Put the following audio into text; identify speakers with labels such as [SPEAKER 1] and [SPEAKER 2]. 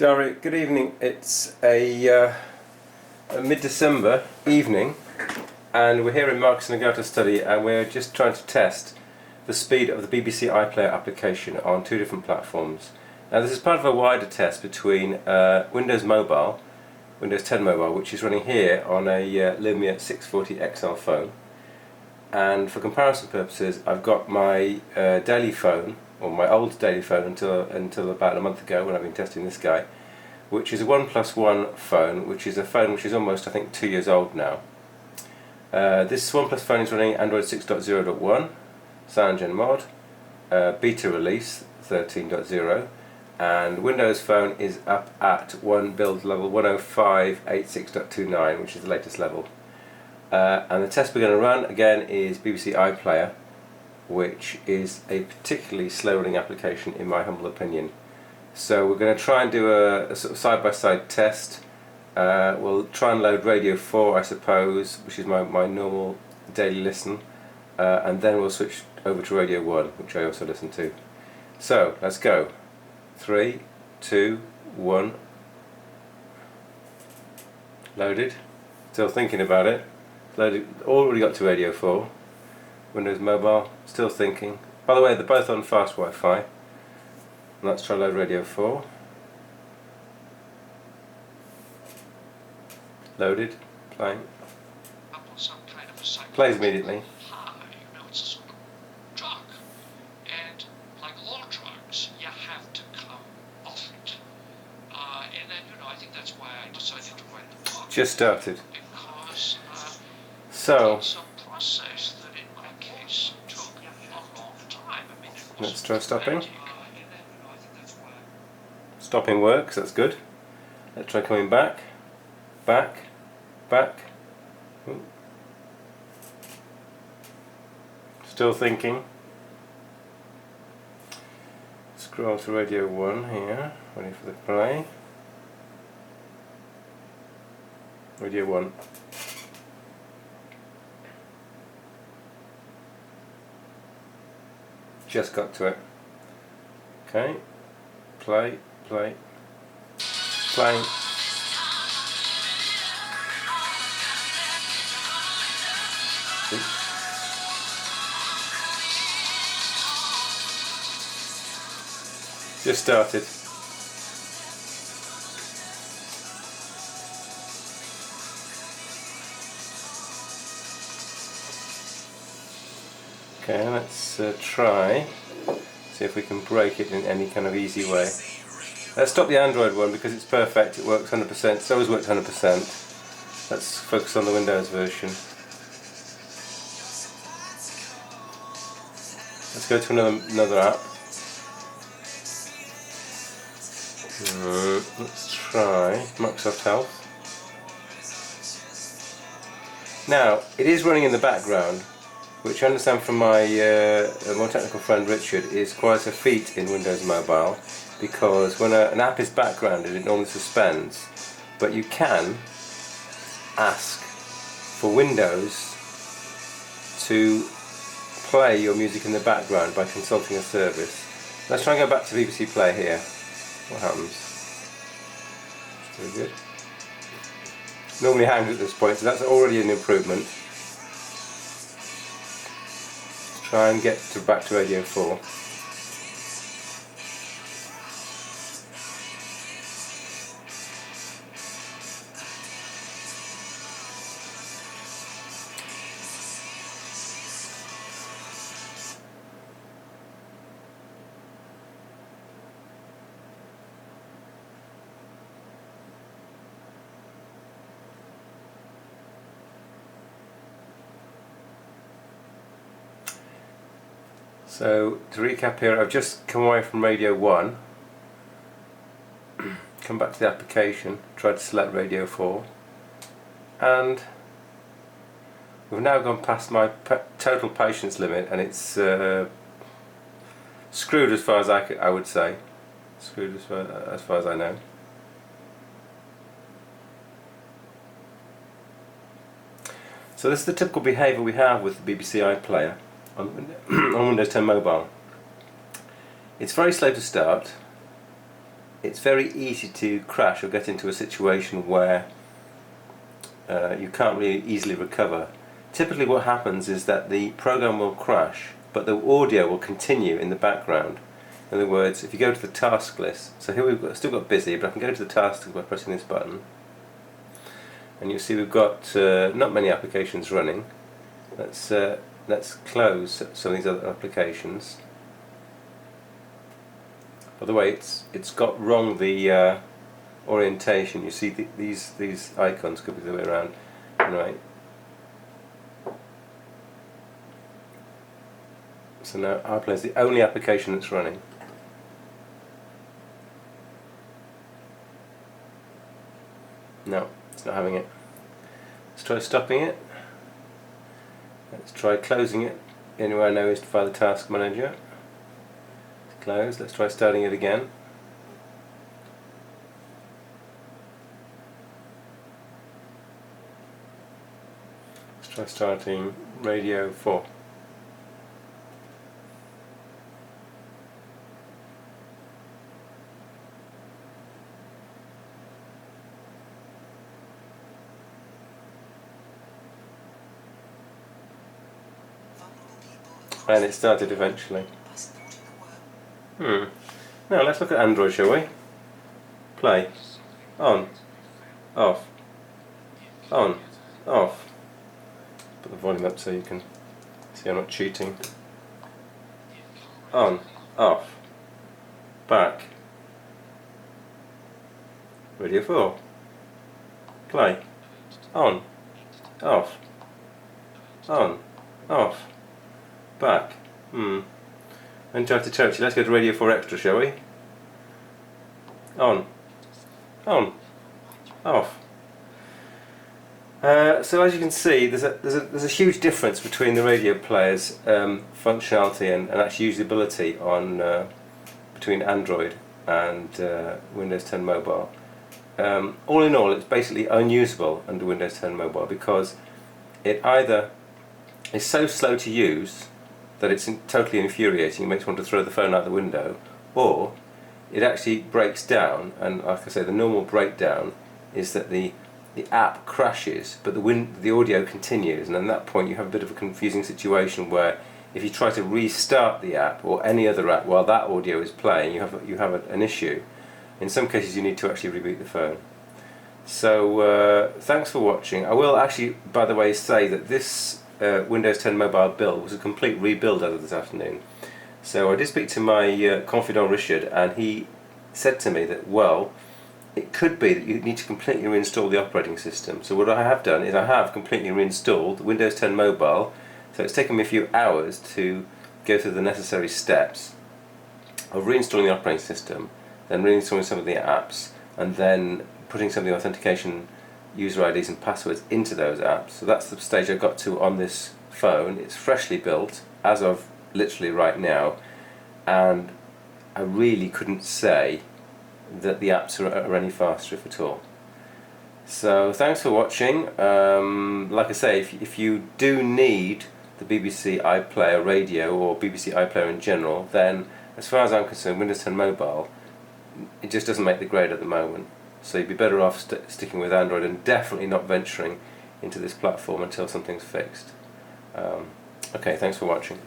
[SPEAKER 1] Dari, good evening. It's a mid-December evening and we're here in Marcus Nagato's study and we're just trying to test the speed of the BBC iPlayer application on two different platforms. Now this is part of a wider test between Windows Mobile, Windows 10 Mobile, which is running here on a Lumia 640 XL phone, and for comparison purposes I've got my daily phone, or my old daily phone until about a month ago when I've been testing this guy, which is a OnePlus One phone, which is a phone which is almost, I think, 2 years old now. This OnePlus phone is running Android 6.0.1, CyanogenMod, mod, beta release 13.0, and Windows Phone is up at build level 105.86.29, which is the latest level. And the test we're going to run again is BBC iPlayer, which is a particularly slow running application in my humble opinion. So we're going to try and do a sort of side-by-side test. We'll try and load Radio 4, I suppose, which is my normal daily listen, and then we'll switch over to Radio 1, which I also listen to. So let's go. 3, 2, 1. Loaded. Still thinking about it. Loaded. Already got to Radio 4. Windows Mobile. Still thinking. By the way, they're both on fast Wi-Fi. Let's try load Radio 4. Loaded. Playing. Plays immediately.
[SPEAKER 2] It's a sort of drug, and like all drugs, you have to come off it. And then, I think that's why I decided to write the book.
[SPEAKER 1] Just started.
[SPEAKER 2] Because
[SPEAKER 1] So
[SPEAKER 2] it's a process that, in my case, took a long time.
[SPEAKER 1] let's try stopping. Stopping works, that's good. Let's try coming back. Back. Ooh. Still thinking. Scroll to Radio 1 here, ready for the play. Radio 1. Just got to it. Okay. Play. Playing. Oops. Just started. Okay, let's try, see if we can break it in any kind of easy way. Let's stop the Android one because it's perfect, it works 100%, it's always worked 100%. Let's focus on the Windows version. Let's go to another app. Let's try Microsoft Health. Now, it is running in the background, which I understand from my more technical friend Richard is quite a feat in Windows Mobile, because when an app is backgrounded it normally suspends, but you can ask for Windows to play your music in the background by consulting a service. Let's try and go back to BBC Play here. What happens? Very good. Normally hangs at this point, so that's already an improvement. Try and get back to Radio 4. So to recap here, I've just come away from Radio 1, come back to the application, tried to select Radio 4, and we've now gone past my total patience limit, and it's screwed as far as I would say, screwed as far as I know. So this is the typical behaviour we have with the BBC iPlayer on Windows 10 Mobile. It's very slow to start. it's very easy to crash or get into a situation where you can't really easily recover. Typically what happens is that the program will crash, but the audio will continue in the background. In other words, if you go to the task list, so here still got busy, but I can go to the task list by pressing this button, and you'll see we've got not many applications running. Let's close some of these other applications. By the way, it's got wrong the orientation. You see these icons could be the other way around. Anyway, so now iPlayer is the only application that's running. No, it's not having it. Let's try stopping it. Let's try closing it. The only way I know is via the task manager. Close. Let's try starting it again. Let's try starting radio 4. And it started eventually. Now let's look at Android, shall we? Play. On. Off. On. Off. Put the volume up so you can see I'm not cheating. On. Off. Back. Radio 4. Play. On. Off. On. Off. Back. And try to territory. Let's go to Radio 4 Extra, shall we? On. On. Off. So as you can see, there's a huge difference between the radio player's functionality and actually usability on between Android and Windows 10 Mobile. All in all, it's basically unusable under Windows 10 Mobile because it either is so slow to use that it's totally infuriating, it makes one want to throw the phone out the window, or it actually breaks down, and like I say, the normal breakdown is that the app crashes, but the audio continues, and at that point you have a bit of a confusing situation where if you try to restart the app or any other app while that audio is playing, you have an issue. In some cases you need to actually reboot the phone. So thanks for watching. I will actually, by the way, say that this Windows 10 Mobile build was a complete rebuild as of this afternoon. So I did speak to my confidant Richard, and he said to me that, well, it could be that you need to completely reinstall the operating system. So what I have done is I have completely reinstalled Windows 10 Mobile. So it's taken me a few hours to go through the necessary steps of reinstalling the operating system, then reinstalling some of the apps, and then putting some of the authentication user IDs and passwords into those apps. So that's the stage I got to on this phone. It's freshly built as of literally right now, and I really couldn't say that the apps are any faster, if at all. So thanks for watching. Like I say, if you do need the BBC iPlayer radio or BBC iPlayer in general, then as far as I'm concerned, Windows 10 Mobile, it just doesn't make the grade at the moment. So you'd be better off sticking with Android and definitely not venturing into this platform until something's fixed. Okay, thanks for watching.